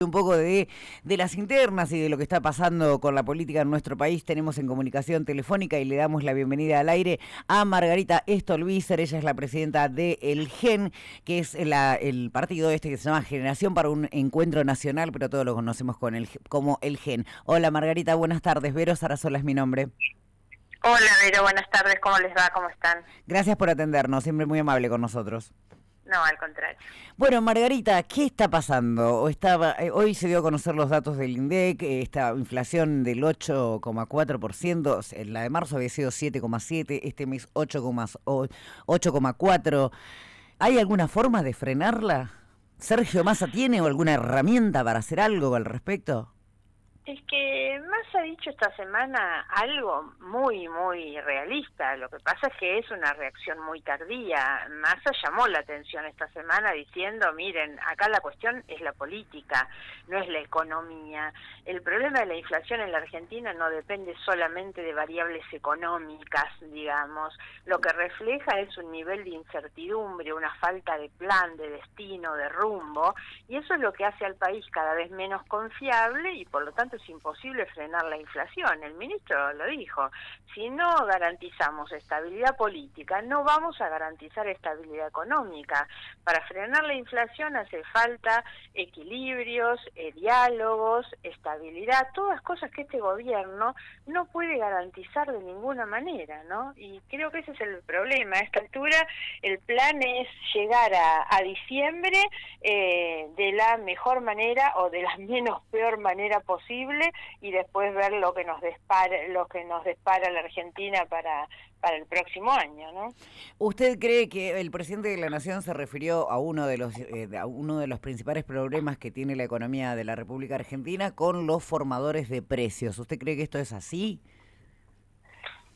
Un poco de las internas y de lo que está pasando con la política en nuestro país. Tenemos en comunicación telefónica y le damos la bienvenida al aire a Margarita Stolbizer. Ella es la presidenta de El GEN, que es el partido este que se llama Generación para un Encuentro Nacional, pero todos lo conocemos como El GEN. Hola Margarita, buenas tardes. Vero Sarasola es mi nombre. Hola Vero, buenas tardes, ¿cómo les va? ¿Cómo están? Gracias por atendernos, siempre muy amable con nosotros. No, al contrario. Bueno, Margarita, ¿qué está pasando? Hoy se dio a conocer los datos del INDEC, esta inflación del 8,4%, la de marzo había sido 7,7%, este mes 8,4%. ¿Hay alguna forma de frenarla? ¿Sergio Massa tiene alguna herramienta para hacer algo al respecto? Es que Massa ha dicho esta semana algo muy, muy realista. Lo que pasa es que es una reacción muy tardía. Massa llamó la atención esta semana diciendo, miren, acá la cuestión es la política, no es la economía. El problema de la inflación en la Argentina no depende solamente de variables económicas, digamos. Lo que refleja es un nivel de incertidumbre, una falta de plan, de destino, de rumbo, y eso es lo que hace al país cada vez menos confiable y por lo tanto es imposible frenar la inflación. El ministro lo dijo, si no garantizamos estabilidad política, no vamos a garantizar estabilidad económica. Para frenar la inflación hace falta equilibrios, diálogos, estabilidad, todas cosas que este gobierno no puede garantizar de ninguna manera, ¿no? Y creo que ese es el problema. A esta altura el plan es llegar a diciembre de la mejor manera o de la menos peor manera posible y después ver lo que nos depara la Argentina para el próximo año, ¿no? ¿Usted cree que el presidente de la Nación se refirió a uno de los principales problemas que tiene la economía de la República Argentina con los formadores de precios? ¿Usted cree que esto es así?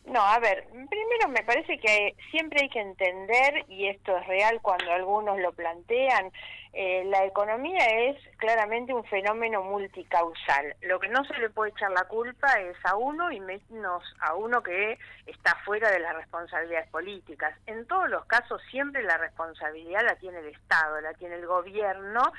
No, a ver, primero me parece que siempre hay que entender, y esto es real cuando algunos lo plantean, la economía es claramente un fenómeno multicausal. Lo que no se le puede echar la culpa es a uno y menos a uno que está fuera de las responsabilidades políticas. En todos los casos siempre la responsabilidad la tiene el Estado, la tiene el gobierno,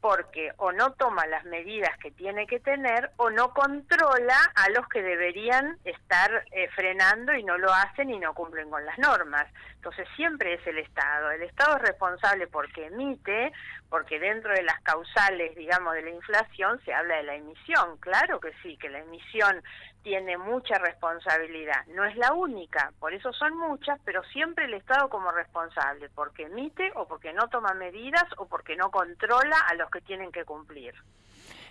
porque o no toma las medidas que tiene que tener o no controla a los que deberían estar frenando y no lo hacen y no cumplen con las normas. Entonces siempre es el Estado es responsable porque emite, porque dentro de las causales, digamos, de la inflación se habla de la emisión. Claro que sí, que la emisión tiene mucha responsabilidad, no es la única, por eso son muchas, pero siempre el Estado como responsable, porque emite o porque no toma medidas o porque no controla a los que tienen que cumplir.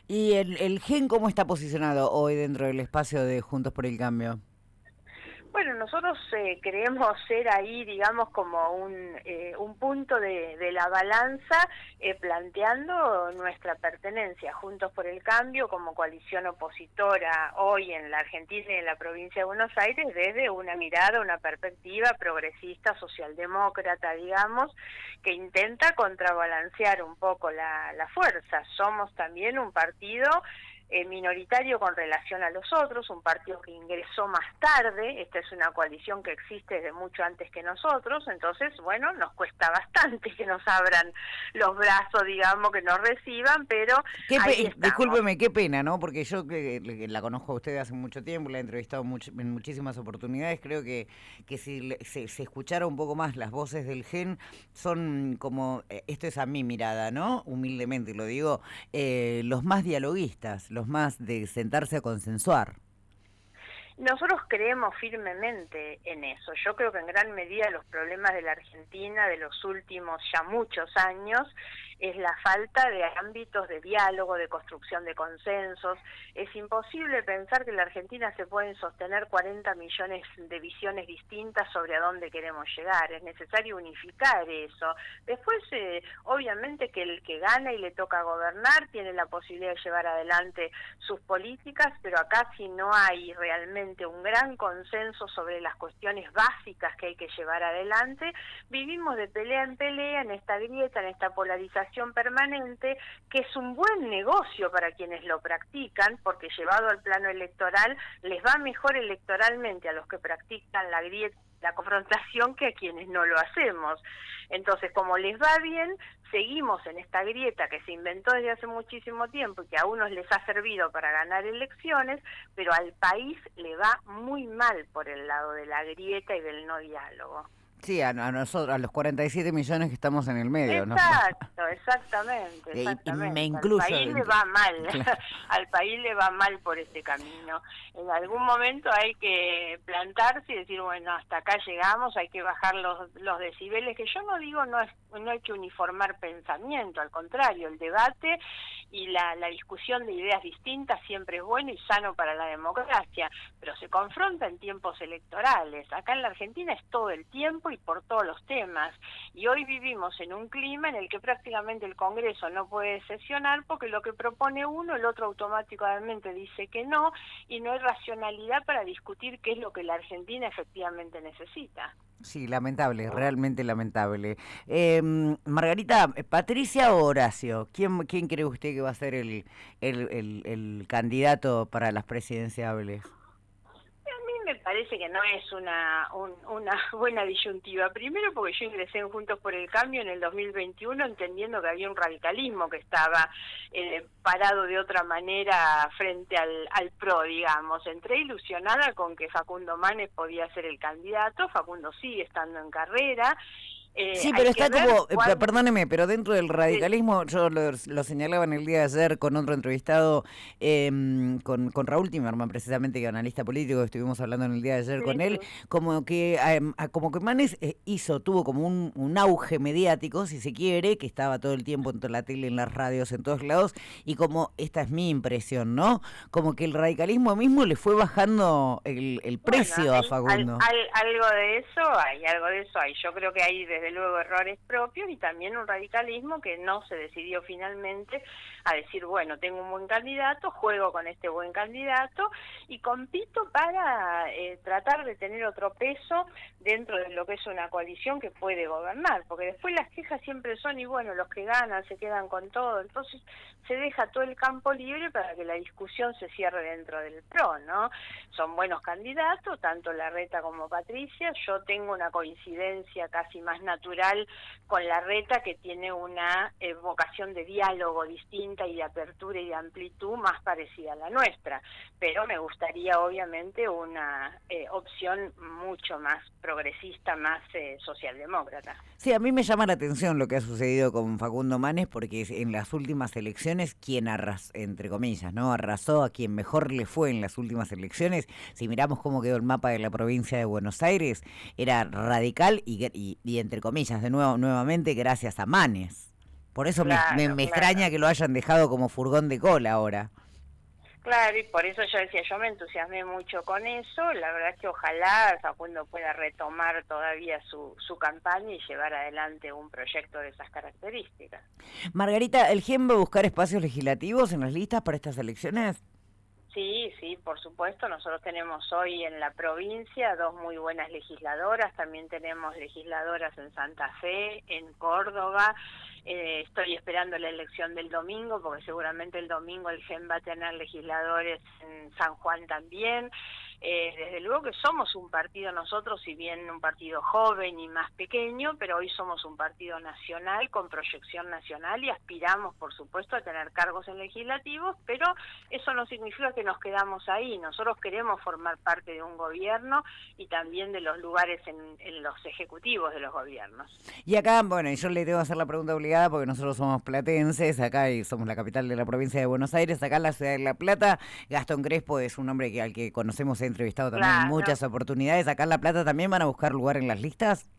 ¿Y el GEN cómo está posicionado hoy dentro del espacio de Juntos por el Cambio? Bueno, nosotros creemos ser ahí, digamos, como un punto de la balanza, planteando nuestra pertenencia Juntos por el Cambio como coalición opositora hoy en la Argentina y en la provincia de Buenos Aires desde una mirada, una perspectiva progresista, socialdemócrata, digamos, que intenta contrabalancear un poco la fuerza. Somos también un partido minoritario con relación a los otros, un partido que ingresó más tarde. Esta es una coalición que existe desde mucho antes que nosotros, entonces, bueno, nos cuesta bastante que nos abran los brazos, digamos, que nos reciban, pero ahí estamos. Discúlpeme, qué pena, ¿no? Porque yo que la conozco a usted hace mucho tiempo, la he entrevistado en muchísimas oportunidades, creo que si se escuchara un poco más las voces del GEN, son como, esto es a mi mirada, ¿no? Humildemente lo digo, los más dialoguistas, los más de sentarse a consensuar. Nosotros creemos firmemente en eso. Yo creo que en gran medida los problemas de la Argentina de los últimos ya muchos años es la falta de ámbitos de diálogo, de construcción de consensos. Es imposible pensar que en la Argentina se pueden sostener 40 millones de visiones distintas sobre a dónde queremos llegar. Es necesario unificar eso. Después, obviamente que el que gana y le toca gobernar tiene la posibilidad de llevar adelante sus políticas, pero acá si no hay realmente un gran consenso sobre las cuestiones básicas que hay que llevar adelante, vivimos de pelea en pelea, en esta grieta, en esta polarización permanente, que es un buen negocio para quienes lo practican, porque llevado al plano electoral les va mejor electoralmente a los que practican la grieta la confrontación que a quienes no lo hacemos. Entonces, como les va bien, seguimos en esta grieta que se inventó desde hace muchísimo tiempo y que a unos les ha servido para ganar elecciones, pero al país le va muy mal por el lado de la grieta y del no diálogo. Sí, a nosotros, a los 47 millones que estamos en el medio, ¿no? Exacto, exactamente. Y me Al incluyo. país le va mal, Claro. al país le va mal por ese camino. En algún momento hay que plantarse y decir, bueno, hasta acá llegamos, hay que bajar los decibeles, que yo no digo no hay que uniformar pensamiento, al contrario, el debate y la discusión de ideas distintas siempre es bueno y sano para la democracia, pero se confronta en tiempos electorales. Acá en la Argentina es todo el tiempo y por todos los temas, y hoy vivimos en un clima en el que prácticamente el Congreso no puede sesionar porque lo que propone uno, el otro automáticamente dice que no, y no hay racionalidad para discutir qué es lo que la Argentina efectivamente necesita. Sí, lamentable, realmente lamentable. Margarita, Patricia o Horacio, ¿quién cree usted que va a ser el candidato para las presidenciables? A mí me parece que no es una buena disyuntiva. Primero porque yo ingresé en Juntos por el Cambio en el 2021 entendiendo que había un radicalismo que estaba parado de otra manera frente al PRO, digamos. Entré ilusionada con que Facundo Manes podía ser el candidato. Facundo sigue estando en carrera. Sí, pero está como, cuál... perdóneme, pero dentro del radicalismo, yo lo señalaba en el día de ayer con otro entrevistado, con Raúl Timerman, precisamente, que es analista político, estuvimos hablando en el día de ayer con él, como que Manes tuvo como un auge mediático, si se quiere, que estaba todo el tiempo en toda la tele, en las radios, en todos lados, y como, esta es mi impresión, ¿no? Como que el radicalismo mismo le fue bajando el precio a Facundo. Algo de eso hay. Yo creo que hay desde luego errores propios y también un radicalismo que no se decidió finalmente a decir, bueno, tengo un buen candidato, juego con este buen candidato y compito para tratar de tener otro peso dentro de lo que es una coalición que puede gobernar, porque después las quejas siempre son, y bueno, los que ganan se quedan con todo, entonces se deja todo el campo libre para que la discusión se cierre dentro del PRO, ¿no? Son buenos candidatos, tanto Larreta como Patricia. Yo tengo una coincidencia casi más natural con Larreta, que tiene una vocación de diálogo distinta y de apertura y de amplitud más parecida a la nuestra, pero me gustaría obviamente una opción mucho más progresista, más socialdemócrata. Sí, a mí me llama la atención lo que ha sucedido con Facundo Manes, porque en las últimas elecciones, quien arrasó, entre comillas, ¿no? Arrasó, a quien mejor le fue en las últimas elecciones. Si miramos cómo quedó el mapa de la provincia de Buenos Aires, era radical y entre comillas, nuevamente, gracias a Manes. Por eso me extraña que lo hayan dejado como furgón de cola ahora. Claro, y por eso yo decía, yo me entusiasmé mucho con eso. La verdad es que ojalá Facundo pueda retomar todavía su campaña y llevar adelante un proyecto de esas características. Margarita, ¿el GEN va a buscar espacios legislativos en las listas para estas elecciones? Sí, por supuesto. Nosotros tenemos hoy en la provincia 2 muy buenas legisladoras, también tenemos legisladoras en Santa Fe, en Córdoba. Estoy esperando la elección del domingo, porque seguramente el domingo el GEN va a tener legisladores en San Juan también. Desde luego que somos un partido nosotros, si bien un partido joven y más pequeño, pero hoy somos un partido nacional con proyección nacional y aspiramos, por supuesto, a tener cargos en legislativos, pero eso no significa que nos quedamos ahí. Nosotros queremos formar parte de un gobierno y también de los lugares en los ejecutivos de los gobiernos. Y acá, bueno, yo le tengo que hacer la pregunta obligada porque nosotros somos platenses, acá y somos la capital de la provincia de Buenos Aires, acá en la ciudad de La Plata. Gastón Crespo es un hombre al que conocemos, he entrevistado también en muchas oportunidades. ¿Acá en La Plata también van a buscar lugar en las listas?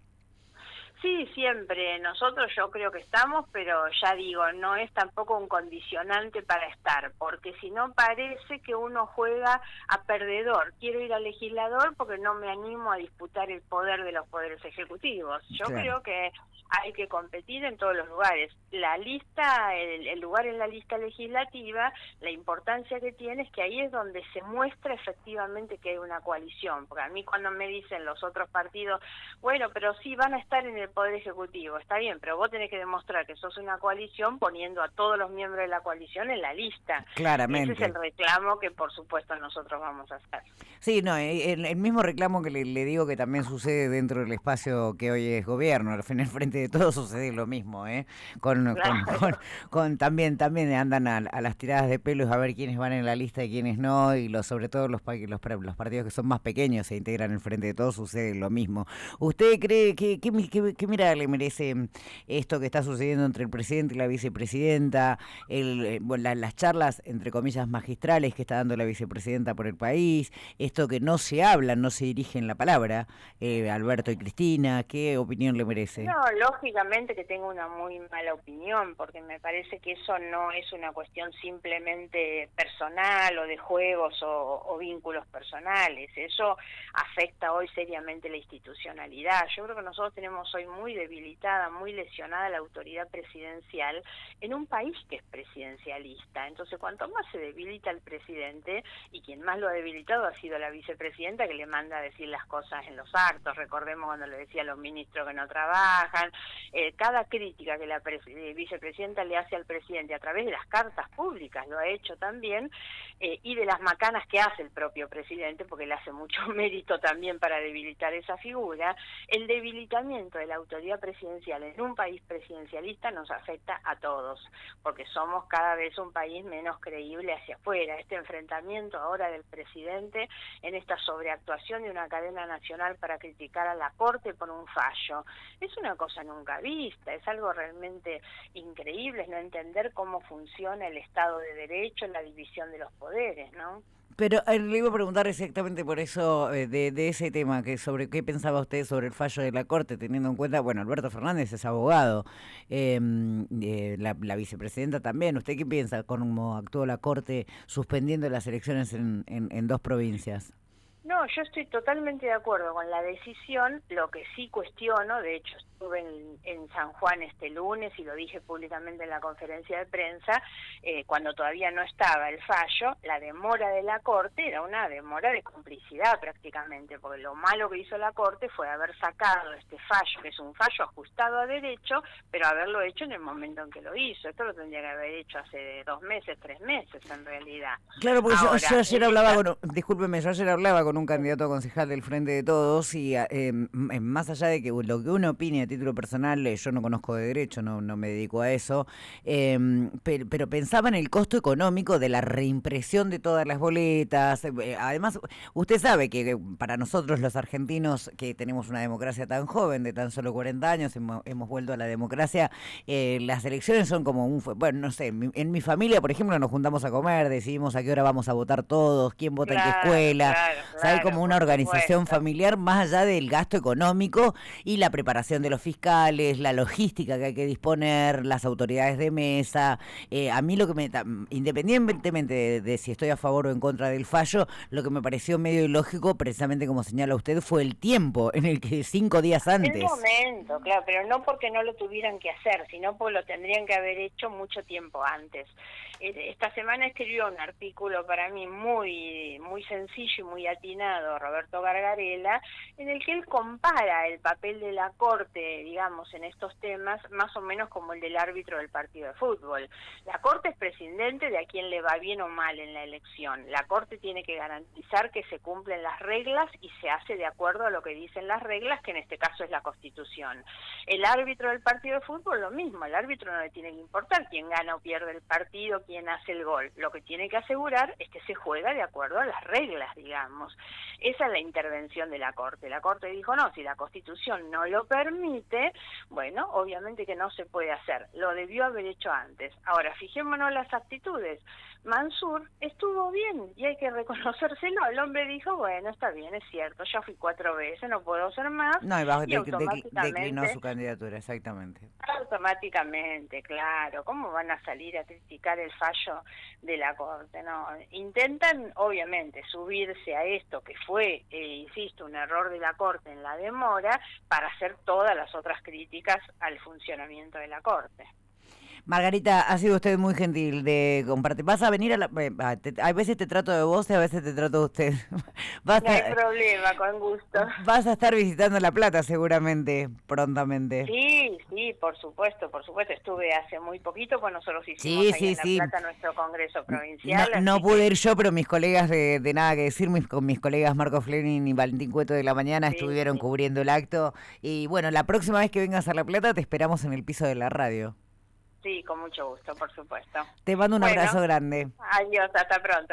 Sí, siempre. Nosotros yo creo que estamos, pero ya digo, no es tampoco un condicionante para estar, porque si no parece que uno juega a perdedor. Quiero ir al legislador porque no me animo a disputar el poder de los poderes ejecutivos. Yo creo que hay que competir en todos los lugares. La lista, el lugar en la lista legislativa, la importancia que tiene es que ahí es donde se muestra efectivamente que hay una coalición, porque a mí cuando me dicen los otros partidos, bueno, pero sí van a estar en el el Poder Ejecutivo, está bien, pero vos tenés que demostrar que sos una coalición poniendo a todos los miembros de la coalición en la lista. Claramente. Ese es el reclamo que por supuesto nosotros vamos a hacer. Sí, no, el mismo reclamo que le digo que también sucede dentro del espacio que hoy es gobierno, al final frente de todos sucede lo mismo, ¿eh? También andan a las tiradas de pelos a ver quiénes van en la lista y quiénes no, y sobre todo los partidos que son más pequeños se integran en frente de todos, sucede lo mismo. ¿Usted cree qué mirada le merece esto que está sucediendo entre el presidente y la vicepresidenta, las charlas entre comillas magistrales que está dando la vicepresidenta por el país, esto que no se hablan, no se dirigen la palabra, Alberto y Cristina? ¿Qué opinión le merece? No, lógicamente que tengo una muy mala opinión, porque me parece que eso no es una cuestión simplemente personal o de juegos o vínculos personales. Eso afecta hoy seriamente la institucionalidad. Yo creo que nosotros tenemos hoy muy debilitada, muy lesionada la autoridad presidencial en un país que es presidencialista. Entonces, cuanto más se debilita el presidente, y quien más lo ha debilitado ha sido la vicepresidenta, que le manda a decir las cosas en los actos. Recordemos cuando le decía a los ministros que no trabajan. Cada crítica que la vicepresidenta le hace al presidente a través de las cartas públicas, lo ha hecho también, y de las macanas que hace el propio presidente, porque le hace mucho mérito también para debilitar esa figura. El debilitamiento de la autoridad presidencial en un país presidencialista nos afecta a todos, porque somos cada vez un país menos creíble hacia afuera. Este enfrentamiento ahora del presidente en esta sobreactuación de una cadena nacional para criticar a la Corte por un fallo, es una cosa nunca vista, es algo realmente increíble, es no entender cómo funciona el Estado de Derecho, la división de los poderes, ¿no? Pero le iba a preguntar exactamente por eso, de ese tema, que sobre qué pensaba usted sobre el fallo de la Corte, teniendo en cuenta, bueno, Alberto Fernández es abogado, la vicepresidenta también. ¿Usted qué piensa con cómo actuó la Corte suspendiendo las elecciones en dos provincias? No, yo estoy totalmente de acuerdo con la decisión. Lo que sí cuestiono, de hecho estuve en San Juan este lunes y lo dije públicamente en la conferencia de prensa, cuando todavía no estaba el fallo, la demora de la Corte era una demora de complicidad prácticamente, porque lo malo que hizo la Corte fue haber sacado este fallo, que es un fallo ajustado a derecho, pero haberlo hecho en el momento en que lo hizo. Esto lo tendría que haber hecho hace 2 meses, 3 meses en realidad. Claro, porque ahora, yo ayer hablaba discúlpeme, yo ayer hablaba con un candidato a concejal del Frente de Todos y más allá de que lo que uno opine a título personal, yo no conozco de derecho, no me dedico a eso, pero pensaba en el costo económico de la reimpresión de todas las boletas. Además, usted sabe que para nosotros los argentinos, que tenemos una democracia tan joven, de tan solo 40 años, hemos vuelto a la democracia, las elecciones son como bueno, no sé, en mi familia, por ejemplo, nos juntamos a comer, decidimos a qué hora vamos a votar todos, quién vota en qué escuela. Hay como una organización familiar más allá del gasto económico y la preparación de los fiscales, la logística que hay que disponer, las autoridades de mesa. A mí independientemente de si estoy a favor o en contra del fallo, lo que me pareció medio ilógico, precisamente como señala usted, fue el tiempo en el que 5 días antes. El momento, claro, pero no porque no lo tuvieran que hacer, sino porque lo tendrían que haber hecho mucho tiempo antes. Esta semana escribió un artículo para mí muy sencillo y muy atinado, Roberto Gargarella, en el que él compara el papel de la Corte, digamos, en estos temas, más o menos como el del árbitro del partido de fútbol. La Corte es prescindente de a quien le va bien o mal en la elección. La Corte tiene que garantizar que se cumplen las reglas y se hace de acuerdo a lo que dicen las reglas, que en este caso es la Constitución. El árbitro del partido de fútbol, lo mismo, al árbitro no le tiene que importar quién gana o pierde el partido, quién hace el gol. Lo que tiene que asegurar es que se juega de acuerdo a las reglas, digamos. Esa es la intervención de la Corte. La Corte dijo, no, si la Constitución no lo permite, bueno, obviamente que no se puede hacer. Lo debió haber hecho antes. Ahora, fijémonos las actitudes. Mansur estuvo bien y hay que reconocérselo. El hombre dijo, bueno, está bien, es cierto, ya fui 4 veces, no puedo ser más. No, y automáticamente declinó su candidatura, exactamente. Automáticamente, claro. ¿Cómo van a salir a criticar el fallo de la Corte? No, intentan, obviamente, subirse a esto que fue, insisto, un error de la Corte en la demora, para hacer todas las otras críticas al funcionamiento de la Corte. Margarita, ha sido usted muy gentil de compartir. Vas a venir a veces te trato de vos y a veces te trato de usted. No hay problema, con gusto. Vas a estar visitando La Plata seguramente, prontamente. Sí, por supuesto. Estuve hace muy poquito, pues nosotros hicimos ahí en La Plata nuestro congreso provincial. No pude ir yo, pero mis colegas de Nada que Decir, con mis colegas Marco Flenin y Valentín Cueto de La Mañana estuvieron cubriendo el acto. Y bueno, la próxima vez que vengas a La Plata te esperamos en el piso de la radio. Sí, con mucho gusto, por supuesto. Te mando un abrazo grande. Adiós, hasta pronto.